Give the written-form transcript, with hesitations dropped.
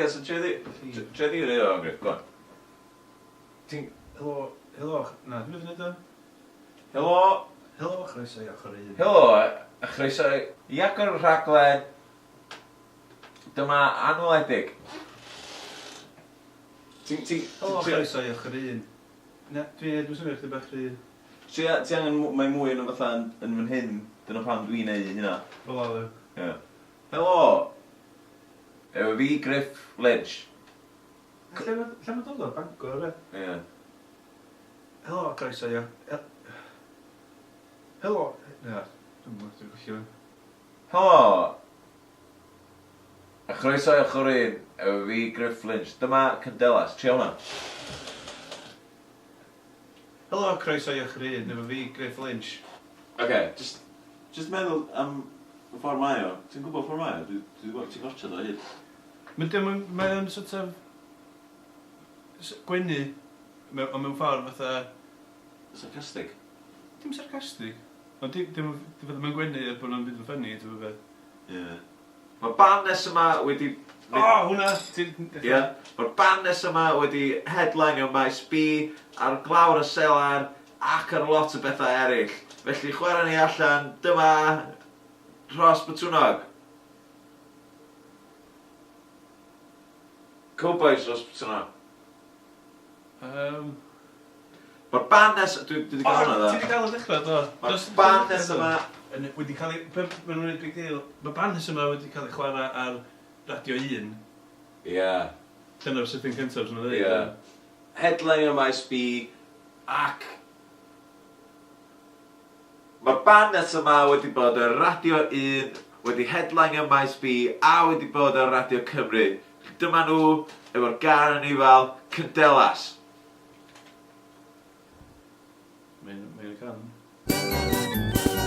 Oce, so tre di rei o Griff, go on. Helo, na, dwi'n mynd o. Helo. Helo, chroeso i ochr un. Helo, a chroeso i agor y rhaglen. Dyma anweledig. Helo, chroeso i ochr un. Na, dwi'n swnio chdi bach rhy... Ti angen mai mwy yn o fatha yn fan hyn, dyna pam dwi'n neud hynna. Fel o. Ie. Helo. Efo fi Griff Lynch. Lle mae dod o'r Bangor, e? Ie. Helo, croeso i ochr... Helo... Na, dwi'n gwybod, dwi'n gwybod. Helo. A chroeso i ochr un, efo fi Griff Lynch. Dyma Candelas, tri hwnna. Helo, croeso i ochr un, efo fi, Griff Lynch. Oce, just meddwl am y ffordd mae o. Ti'n gwybod ffordd mae o? Ti'n gortio o hyd. Mae'n sort of... gwenu, ond mewn ffordd fatha... Sarcastic. Dim sarcastic. Ond dim fydda mae'n gwenu er bod nhw'n byd yn ffynnu, ti'n fawr. Ie. Mae'r band nes yma wedi... O, hwnna! Ie. Mae'r band nes yma wedi headline o maes B ar glawr y selar ac ar lot o bethau eraill. Felly chwarae ni allan, dyma Rhos Botwnog. Cowboys Rhos Botwnog. Mae'r band nes... Dwi wedi cael hwnna dda. Ti wedi cael y dechrau, do? Mae'r band nes yma... Wedi cael ei... Mae'n rhywun big deal. Mae'r band nes yma wedi cael ei chwarae ar Radio 1. Ie. Dyna'r sythyn cyntaf, sy'n dweud. Ie. Headline o maes B ac... Mae'r band nes yma wedi bod ar Radio 1, wedi headline o maes B a wedi bod ar Radio Cymru. Dyma nhw efo'r gar yn ifal Candelas. Mae'n can.